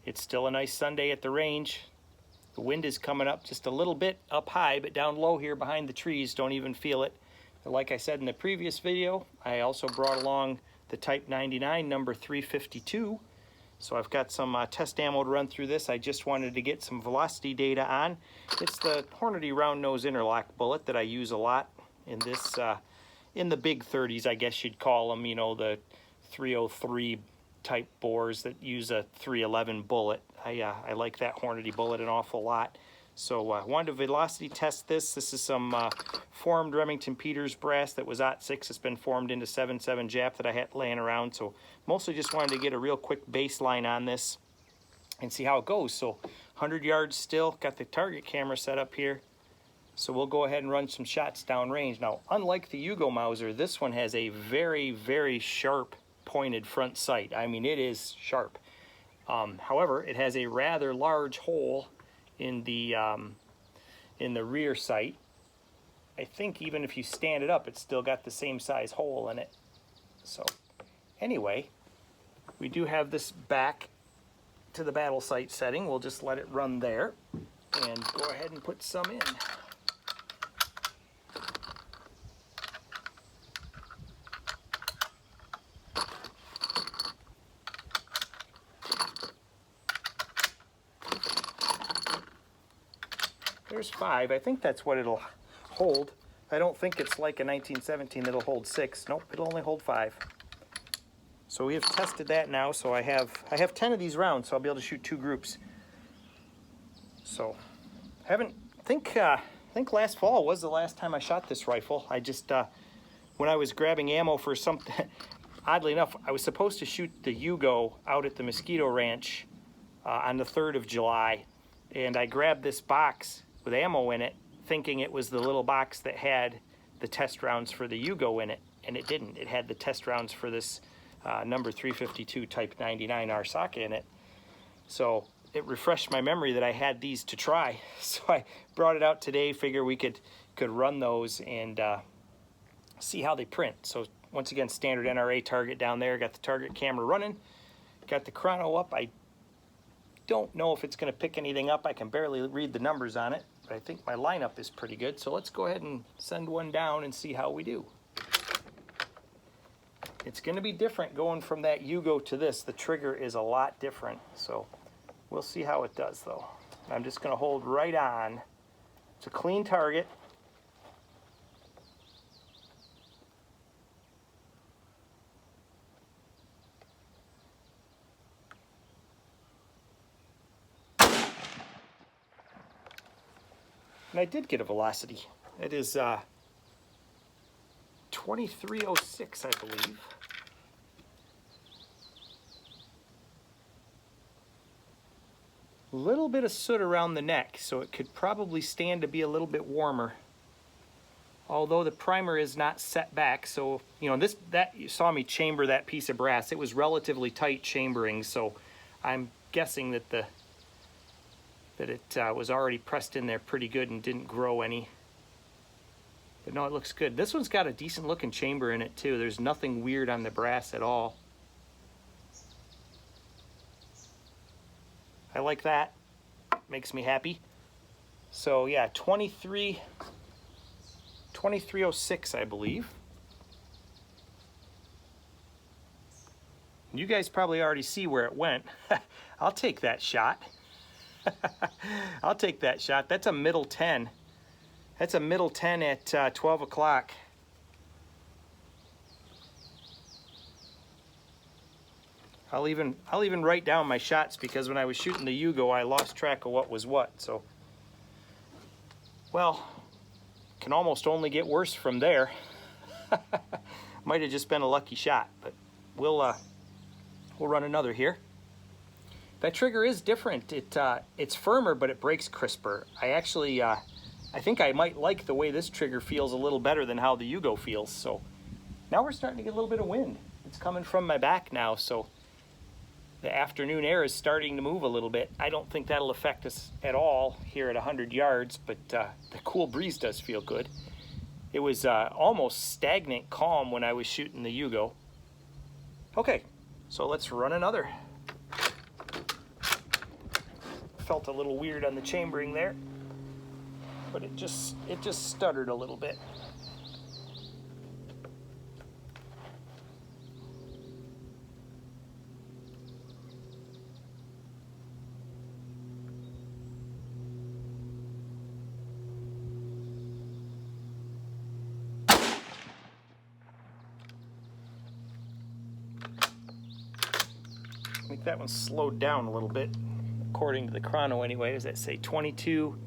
It's still a nice Sunday at the range. The wind is coming up just a little bit up high, but down low here behind the trees, don't even feel it. But like I said in the previous video, I also brought along the Type 99 number 352. So I've got some test ammo to run through this. I just wanted to get some velocity data on. It's the Hornady round nose interlock bullet that I use a lot in this, in the big 30s, I guess you'd call them, you know, the 303 type bores that use a 311 bullet. I like that Hornady bullet an awful lot. So I wanted to velocity test this. This is some formed Remington Peters brass that was /6. It's been formed into 7.7 Jap that I had laying around. So mostly just wanted to get a real quick baseline on this and see how it goes. So 100 yards still, got the target camera set up here. So we'll go ahead and run some shots downrange. Now, unlike the Yugo Mauser, this one has a very, very sharp pointed front sight. I mean, it is sharp. However, it has a rather large hole in the rear sight. I think even if you stand it up, it's still got the same size hole in it. So anyway, we do have this back to the battle sight setting. We'll just let it run there and go ahead and put some in. There's 5. I think that's what it'll hold. I don't think it's like a 1917 that'll hold 6. Nope, it'll only hold 5. So we have tested that now. So I have 10 of these rounds, so I'll be able to shoot 2 groups. So I think last fall was the last time I shot this rifle. I just when I was grabbing ammo for something, oddly enough, I was supposed to shoot the Yugo out at the Mosquito Ranch on the 3rd of July, and I grabbed this box with ammo in it, thinking it was the little box that had the test rounds for the Yugo in it, and it didn't. It had the test rounds for this number 352 Type 99 Arisaka in it. So it refreshed my memory that I had these to try. So I brought it out today, figure we could run those and see how they print. So once again, standard NRA target down there, got the target camera running, got the chrono up. I don't know if it's going to pick anything up. I can barely read the numbers on it, but I think my lineup is pretty good. So let's go ahead and send one down and see how we do. It's going to be different going from that Yugo to this. The trigger is a lot different, so we'll see how it does though. I'm just going to hold right on. It's a clean target. And I did get a velocity. It is 2306, I believe. A little bit of soot around the neck, so it could probably stand to be a little bit warmer. Although the primer is not set back, so you know that you saw me chamber that piece of brass. It was relatively tight chambering, so I'm guessing that it was already pressed in there pretty good and didn't grow any. But no, it looks good. This one's got a decent looking chamber in it too. There's nothing weird on the brass at all. I like that. Makes me happy. So yeah, 2306, I believe. You guys probably already see where it went. I'll take that shot. I'll take that shot. That's a middle 10. That's a middle 10 at 12 o'clock. I'll even write down my shots because when I was shooting the Yugo, I lost track of what was what. So, well, can almost only get worse from there. Might have just been a lucky shot, but we'll run another here. That trigger is different. It's firmer, but it breaks crisper. I think I might like the way this trigger feels a little better than how the Yugo feels. So now we're starting to get a little bit of wind. It's coming from my back now, so the afternoon air is starting to move a little bit. I don't think that'll affect us at all here at 100 yards, but the cool breeze does feel good. It was almost stagnant calm when I was shooting the Yugo. Okay, so let's run another. felt a little weird on the chambering there, but it just stuttered a little bit. I think that one slowed down a little bit, according to the chrono anyway. Does that say 22?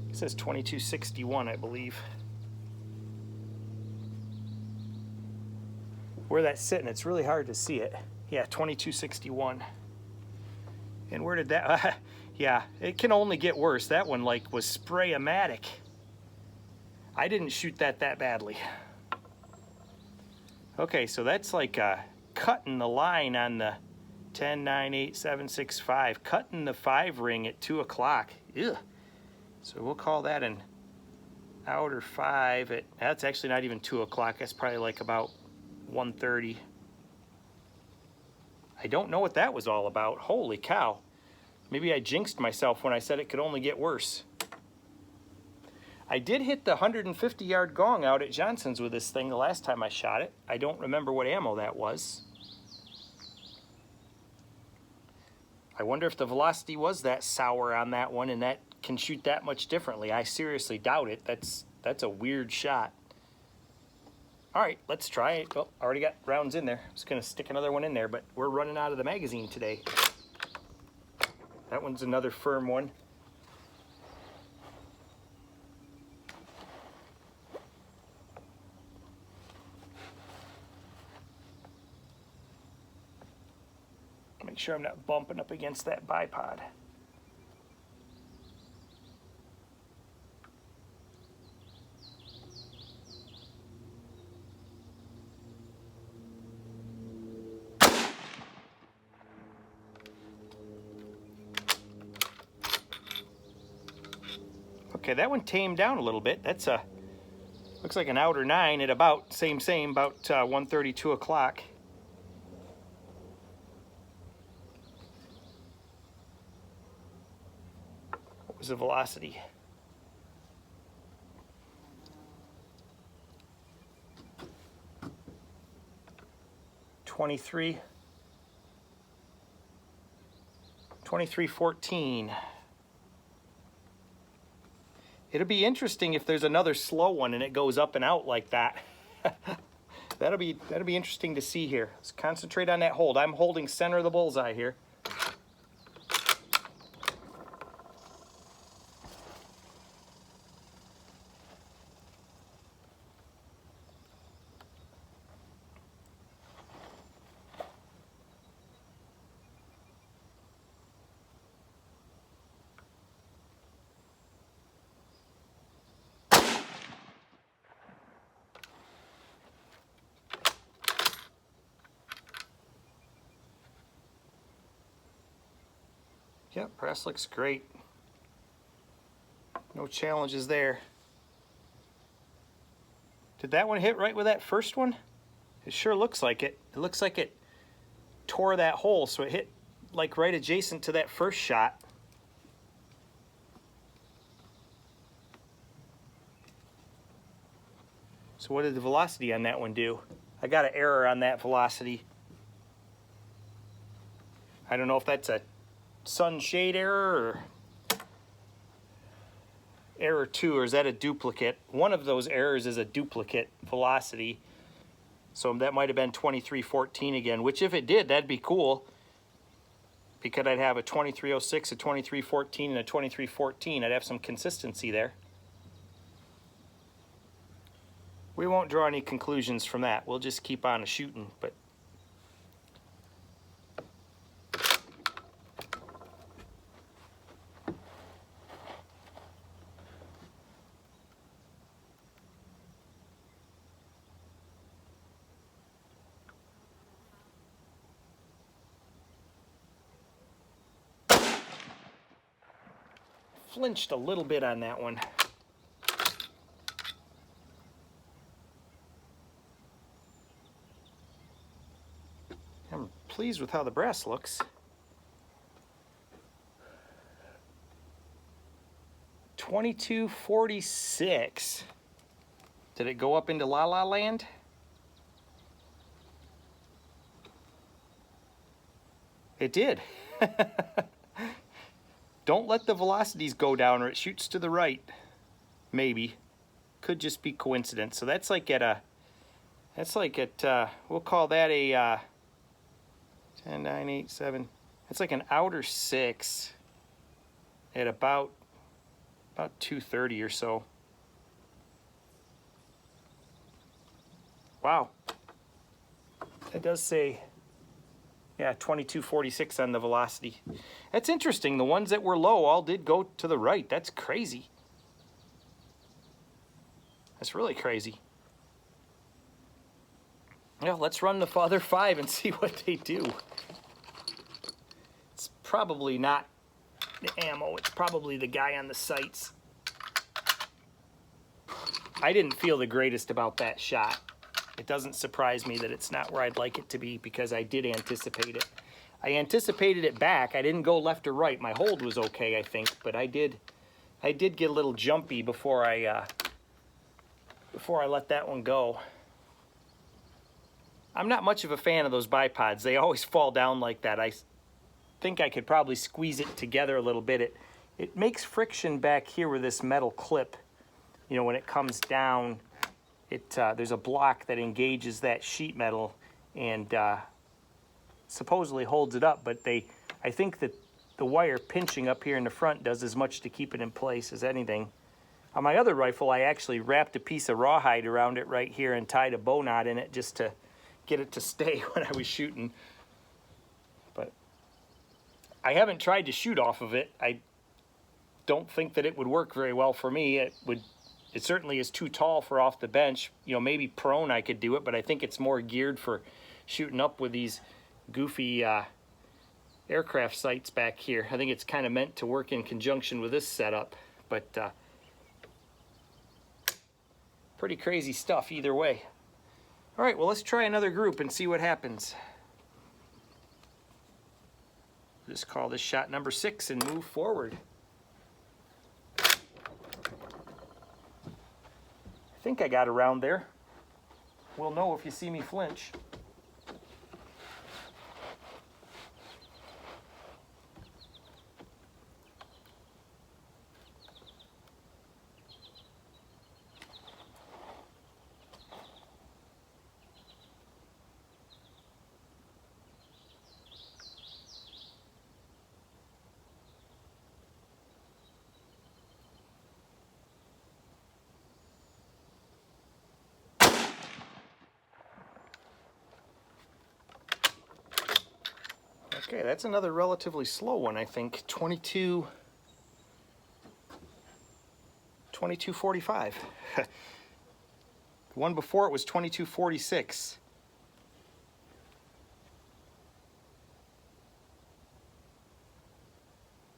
It says 2261, I believe. Where that's sitting, it's really hard to see it. Yeah, 2261. And where did that, yeah, it can only get worse. That one like was spray-o-matic. I didn't shoot that badly. Okay, so that's like cutting the line on the 10, 9, 8, 7, 6, 5, cutting the 5 ring at 2 o'clock. Ugh. So we'll call that an outer 5 at, that's actually not even 2 o'clock. That's probably like about 1:30. I don't know what that was all about. Holy cow. Maybe I jinxed myself when I said it could only get worse. I did hit the 150-yard gong out at Johnson's with this thing the last time I shot it. I don't remember what ammo that was. I wonder if the velocity was that sour on that one and that can shoot that much differently. I seriously doubt it. That's a weird shot. All right, let's try it. Oh, already got rounds in there. I was gonna stick another one in there, but we're running out of the magazine today. That one's another firm one. Make sure I'm not bumping up against that bipod. Okay, that one tamed down a little bit. That's a, looks like an outer 9 at about, same, about 1:30, 2 o'clock. What was the velocity? $23.14. It'll be interesting if there's another slow one and it goes up and out like that. That'll be interesting to see here. Let's concentrate on that hold. I'm holding center of the bullseye here. Yep, press looks great. No challenges there. Did that one hit right with that first one? It sure looks like it. It looks like it tore that hole, so it hit like right adjacent to that first shot. So what did the velocity on that one do? I got an error on that velocity. I don't know if that's a sun shade error or error 2, or is that a duplicate? One of those errors is a duplicate velocity. So that might have been 23.14 again, which if it did, that'd be cool. Because I'd have a 23.06, a 23.14, and a 23.14. I'd have some consistency there. We won't draw any conclusions from that. We'll just keep on shooting, but flinched a little bit on that one. I'm pleased with how the brass looks. 2246. Did it go up into La La Land? It did. Don't let the velocities go down or it shoots to the right. Maybe. Could just be coincidence. So that's like at we'll call that a 10, 9, 8, 7. It's like an outer 6 at about 230 or so. Wow. It does say, yeah, 2246 on the velocity. That's interesting. The ones that were low all did go to the right. That's crazy. That's really crazy. Yeah, let's run the other 5 and see what they do. It's probably not the ammo. It's probably the guy on the sights. I didn't feel the greatest about that shot. It doesn't surprise me that it's not where I'd like it to be because I did anticipate it. I anticipated it back. I didn't go left or right. My hold was okay, I think, but I did get a little jumpy before I let that one go. I'm not much of a fan of those bipods. They always fall down like that. I think I could probably squeeze it together a little bit. It makes friction back here with this metal clip. You know, when it comes down, there's a block that engages that sheet metal and supposedly holds it up, but I think that the wire pinching up here in the front does as much to keep it in place as anything. On my other rifle, I actually wrapped a piece of rawhide around it right here and tied a bow knot in it just to get it to stay when I was shooting. But I haven't tried to shoot off of it. I don't think that it would work very well for me. It certainly is too tall for off the bench. You know, maybe prone I could do it, but I think it's more geared for shooting up with these goofy aircraft sights back here. I think it's kind of meant to work in conjunction with this setup, but pretty crazy stuff either way. All right, well, let's try another group and see what happens. Just call this shot number 6 and move forward. I think I got around there. We'll know if you see me flinch. Okay, that's another relatively slow one, I think. 2245. The one before it was 2246.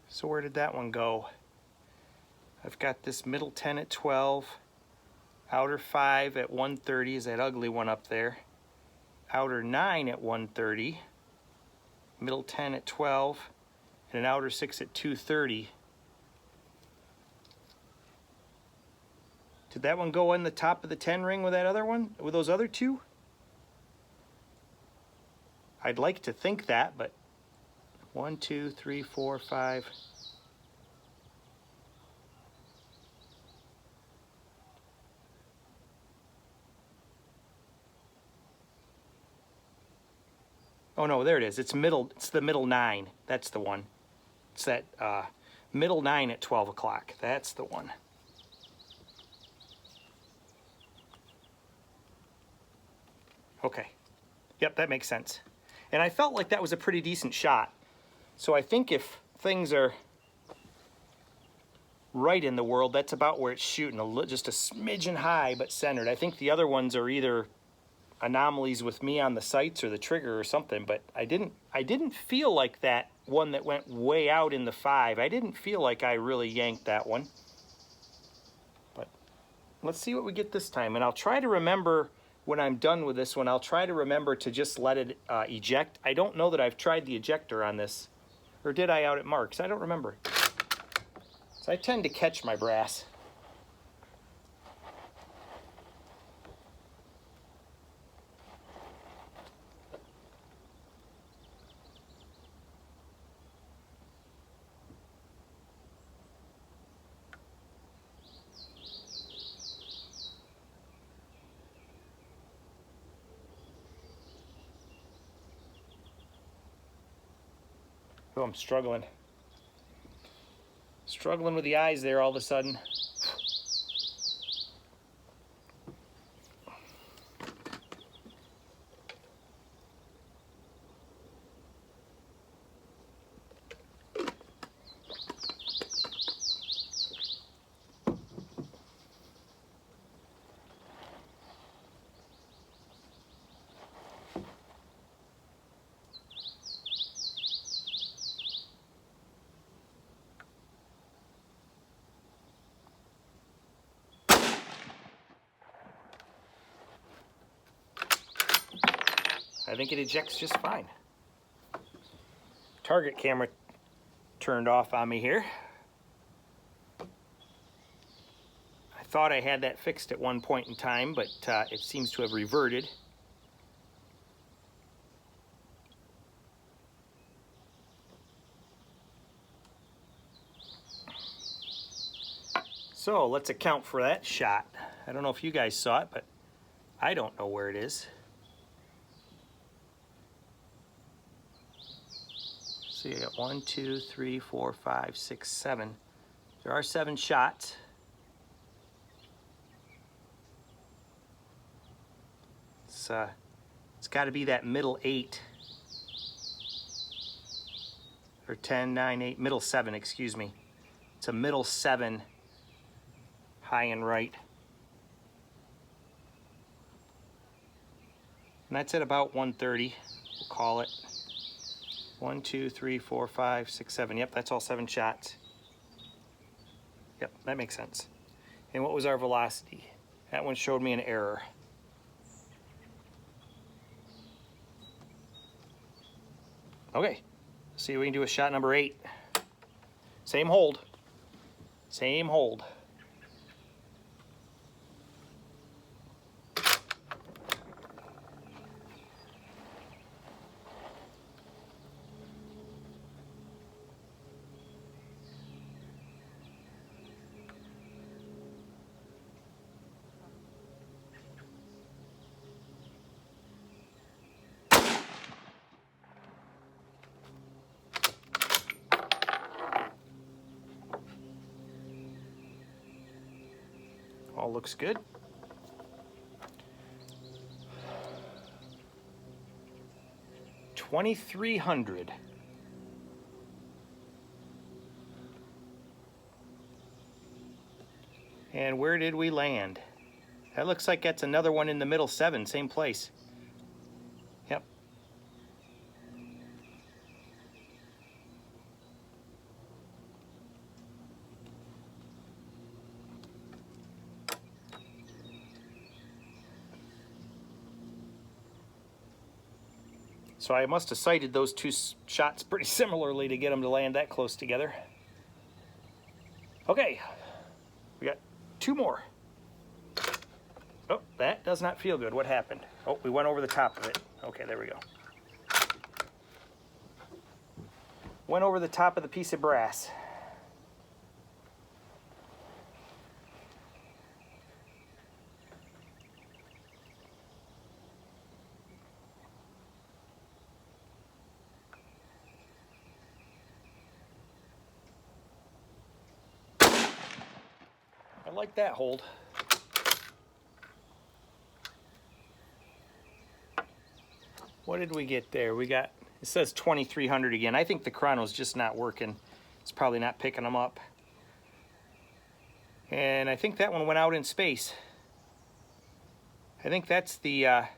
So where did that one go? I've got this middle 10 at 12, outer 5 at 130 is that ugly one up there, outer 9 at 130, middle 10 at 12, and an outer 6 at 230. Did that one go in the top of the 10 ring with that other one, with those other two? I'd like to think that, but 1, 2, 3, 4, 5. Oh no, there it is. It's the middle 9. That's the one. It's that middle 9 at 12 o'clock. That's the one. Okay. Yep, that makes sense. And I felt like that was a pretty decent shot. So I think if things are right in the world, that's about where it's shooting. Just a smidgen high, but centered. I think the other ones are either anomalies with me on the sights or the trigger or something, but I didn't feel like that one that went way out in the 5. I didn't feel like I really yanked that one. But let's see what we get this time. And I'll try to remember when I'm done with this one, I'll try to remember to just let it eject. I don't know that I've tried the ejector on this. Or did I out at Mark's? I don't remember. So I tend to catch my brass. Oh, I'm struggling. Struggling with the eyes there all of a sudden. I think it ejects just fine. Target camera turned off on me here. I thought I had that fixed at one point in time, but it seems to have reverted. So let's account for that shot. I don't know if you guys saw it, but I don't know where it is. So you got 1, 2, 3, 4, 5, 6, 7. There are 7 shots. It's got to be that middle 8. Or 10, 9, 8, middle 7, excuse me. It's a middle 7, high and right. And that's at about 130, we'll call it. 1, 2, 3, 4, 5, 6, 7. Yep, that's all 7 shots. Yep, that makes sense. And what was our velocity? That one showed me an error. Okay, see if we can do a shot number 8. Same hold. Same hold. All looks good. $2,300. And where did we land? That looks like that's another one in the middle 7, same place. Yep. So I must have sighted those 2 shots pretty similarly to get them to land that close together. Okay, we got 2 more. Oh, that does not feel good. What happened? Oh, we went over the top of it. Okay, there we go. Went over the top of the piece of brass. I like that hold. What did we get there? We got, it says 2,300 again. I think the chrono's just not working. It's probably not picking them up. And I think that one went out in space. I think that's the, I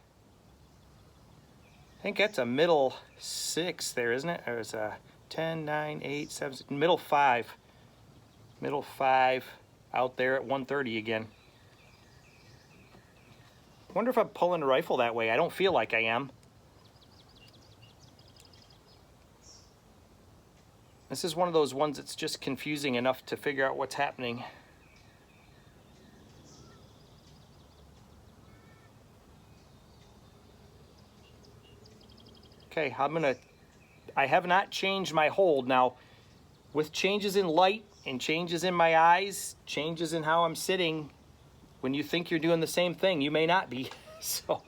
think that's a middle 6 there, isn't it? There's a 10, 9, 8, 7, middle 5. Middle 5 out there at 130 again. Wonder if I'm pulling the rifle that way. I don't feel like I am. This is one of those ones that's just confusing enough to figure out what's happening. Okay, I have not changed my hold. Now, with changes in light and changes in my eyes, changes in how I'm sitting, when you think you're doing the same thing, you may not be. So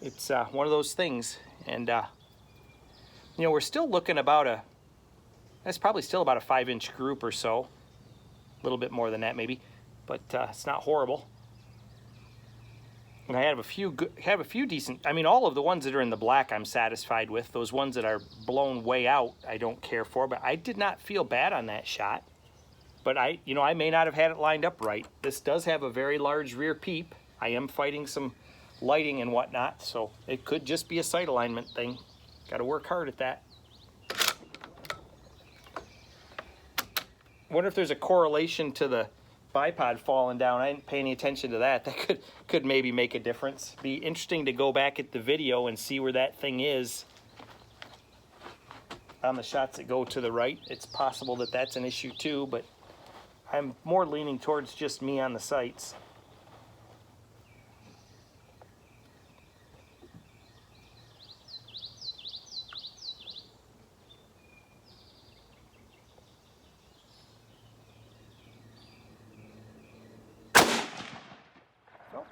it's one of those things. And, you know, we're still looking that's probably still about a 5-inch group or so. A little bit more than that maybe, but it's not horrible. And I have a few decent, I mean, all of the ones that are in the black I'm satisfied with. Those ones that are blown way out, I don't care for, but I did not feel bad on that shot. But I may not have had it lined up right. This does have a very large rear peep. I am fighting some lighting and whatnot, so it could just be a sight alignment thing. Got to work hard at that. Wonder if there's a correlation to the bipod falling down. I didn't pay any attention to that. That could maybe make a difference. Be interesting to go back at the video and see where that thing is on the shots that go to the right. It's possible that that's an issue too, but I'm more leaning towards just me on the sights.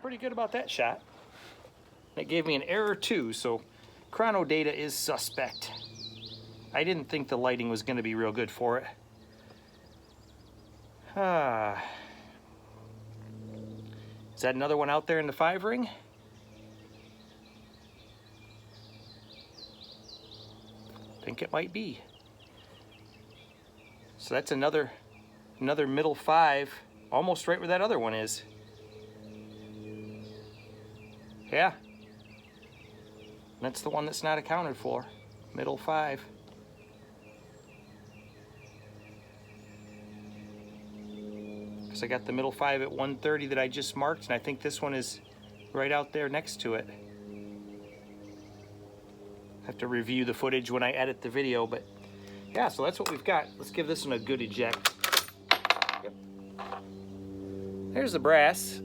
Pretty good about that shot. It gave me an error too, so chrono data is suspect. I didn't think the lighting was going to be real good for it. Is that another one out there in the 5 ring? I think it might be. So that's another middle 5, almost right where that other one is. Yeah, that's the one that's not accounted for, middle 5. Because I got the middle 5 at 130 that I just marked, and I think this one is right out there next to it. I have to review the footage when I edit the video, but yeah, so that's what we've got. Let's give this one a good eject. Yep. There's the brass.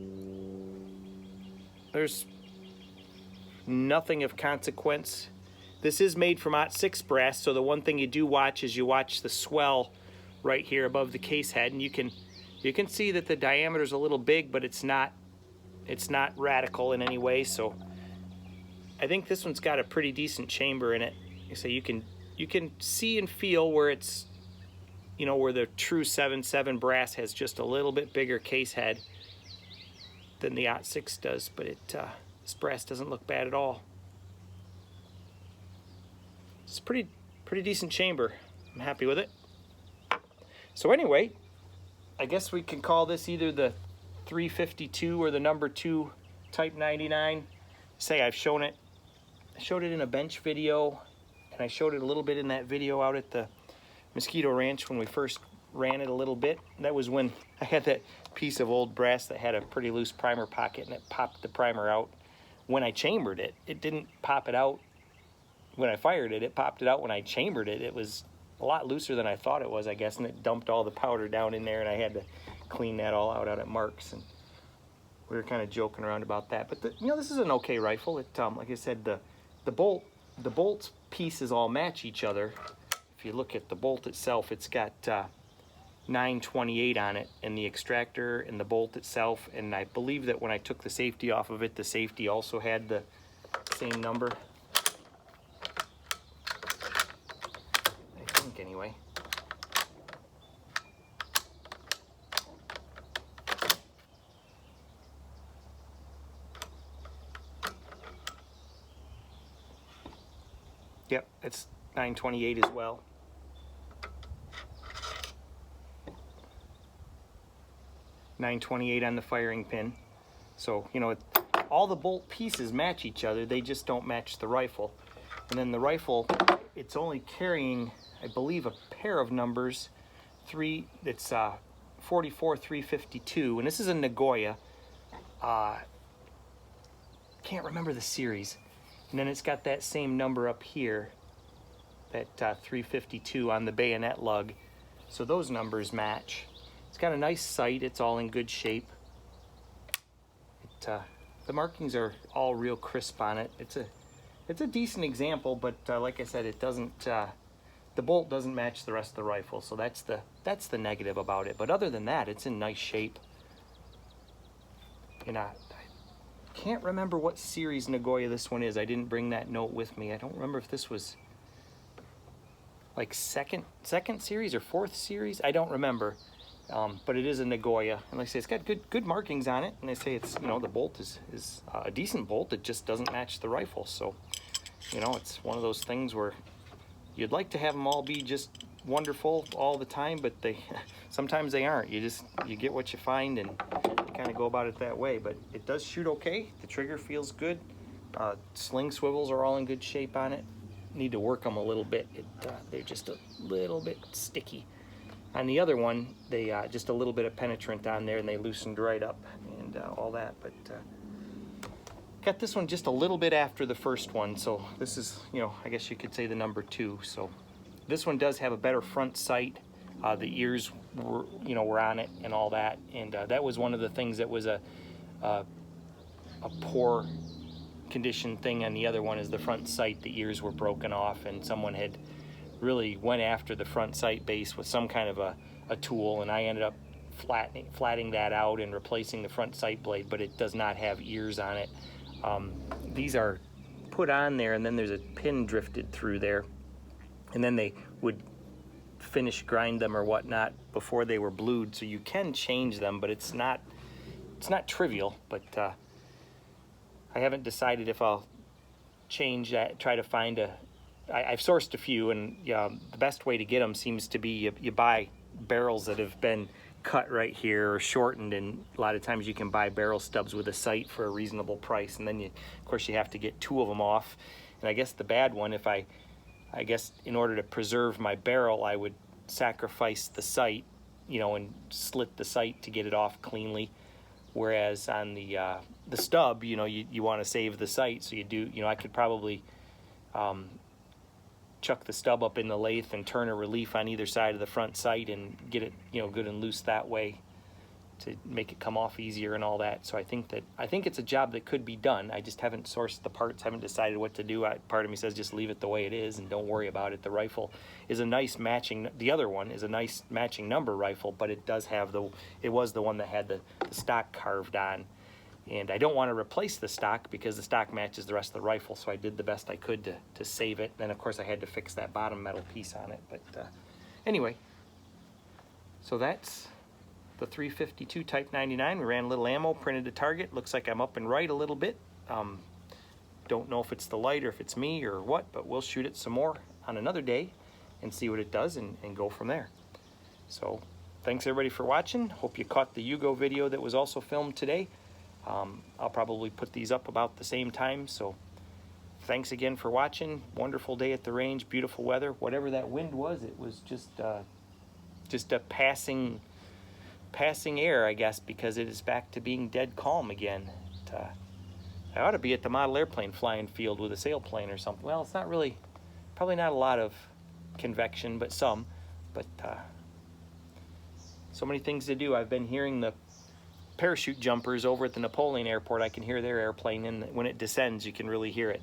There's nothing of consequence. This is made from '06 brass, so the one thing you do watch is you watch the swell right here above the case head, and you can see that the diameter is a little big, but it's not radical in any way. So I think this one's got a pretty decent chamber in it. So you can see and feel where it's, where the true 7.7 brass has just a little bit bigger case head than the '06 does, but this brass doesn't look bad at all. It's a pretty decent chamber. I'm happy with it. So anyway, I guess we can call this either the 352 or the number 2 Type 99. Say I showed it in a bench video, and I showed it a little bit in that video out at the Mosquito Ranch when we first ran it a little bit. That was when I had that piece of old brass that had a pretty loose primer pocket, and it popped the primer out. When I chambered it, it didn't pop it out when I fired it. It popped it out when I chambered it. It was a lot looser than I thought it was, I guess, and it dumped all the powder down in there, and I had to clean that all out at Mark's, and we were kind of joking around about that. But this is an okay rifle. It, like I said, the bolt pieces all match each other. If you look at the bolt itself, it's got 928 on it, and the extractor and the bolt itself, and I believe that when I took the safety off of it, the safety also had the same number. I think anyway. Yep, it's 928 as well. .928 on the firing pin. So, all the bolt pieces match each other, they just don't match the rifle. And then the rifle, it's only carrying, I believe, a pair of numbers. It's 44 352, and this is a Nagoya. Can't remember the series. And then it's got that same number up here. that 352 on the bayonet lug. So those numbers match. It's got a nice sight. It's all in good shape. The markings are all real crisp on it. It's a decent example, but like I said, it doesn't. The bolt doesn't match the rest of the rifle, so that's the negative about it. But other than that, it's in nice shape. And I can't remember what series Nagoya this one is. I didn't bring that note with me. I don't remember if this was like second series or fourth series. I don't remember. But it is a Nagoya, and like I say, it's got good markings on it. And they say it's, you know, the bolt is a decent bolt. It just doesn't match the rifle. So, you know, it's one of those things where you'd like to have them all be just wonderful all the time, but sometimes they aren't. You get what you find, and you kind of go about it that way. But it does shoot okay. The trigger feels good. Sling swivels are all in good shape on it. Need to work them a little bit. They're just a little bit sticky. On the other one, they just a little bit of penetrant on there, and they loosened right up and all that. But got this one just a little bit after the first one, so this is, you know, I guess you could say the number 2. So this one does have a better front sight. The ears were on it and all that, and that was one of the things that was a poor condition thing on the other one, is the front sight. The ears were broken off, and someone had really went after the front sight base with some kind of a tool, and I ended up flattening that out and replacing the front sight blade, but it does not have ears on it. These are put on there, and then there's a pin drifted through there, and then they would finish grind them or whatnot before they were blued, so you can change them, but it's not trivial. But I haven't decided if I'll change that, try to find I've sourced a few, and the best way to get them seems to be you buy barrels that have been cut right here or shortened, and a lot of times you can buy barrel stubs with a sight for a reasonable price, and then of course you have to get 2 of them off. And I guess the bad one, if I guess in order to preserve my barrel, I would sacrifice the sight, you know, and slit the sight to get it off cleanly. Whereas on the stub, you know, you want to save the sight, so you do, you know, I could probably chuck the stub up in the lathe and turn a relief on either side of the front sight and get it, you know, good and loose that way to make it come off easier and all that. So I think it's a job that could be done. I just haven't sourced the parts, haven't decided what to do. Part of me says just leave it the way it is and don't worry about it. The rifle is a nice matching, the other one is a nice matching number rifle, but it does have it was the one that had the stock carved on. And I don't want to replace the stock because the stock matches the rest of the rifle, so I did the best I could to save it. Then, of course, I had to fix that bottom metal piece on it. But anyway, so that's the 352 Type 99. We ran a little ammo, printed the target. Looks like I'm up and right a little bit. Don't know if it's the light or if it's me or what, but we'll shoot it some more on another day and see what it does and go from there. So thanks, everybody, for watching. Hope you caught the Yugo video that was also filmed today. I'll probably put these up about the same time, so thanks again for watching. Wonderful day at the range, beautiful weather. Whatever that wind was, it was just a passing air, I guess, because it is back to being dead calm again. I ought to be at the model airplane flying field with a sailplane or something. Well, it's not really, probably not a lot of convection, but some. But so many things to do. I've been hearing the parachute jumpers over at the Napoleon Airport. I can hear their airplane, and when it descends, you can really hear it.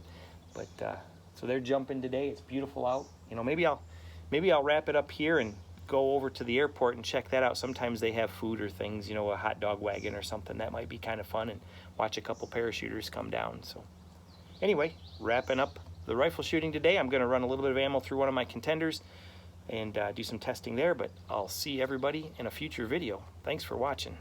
But so they're jumping today. It's beautiful out. You know, maybe I'll wrap it up here and go over to the airport and check that out. Sometimes they have food or things, you know, a hot dog wagon or something. That might be kind of fun, and watch a couple parachuters come down. So anyway, wrapping up the rifle shooting today. I'm going to run a little bit of ammo through one of my contenders and do some testing there, but I'll see everybody in a future video. Thanks for watching.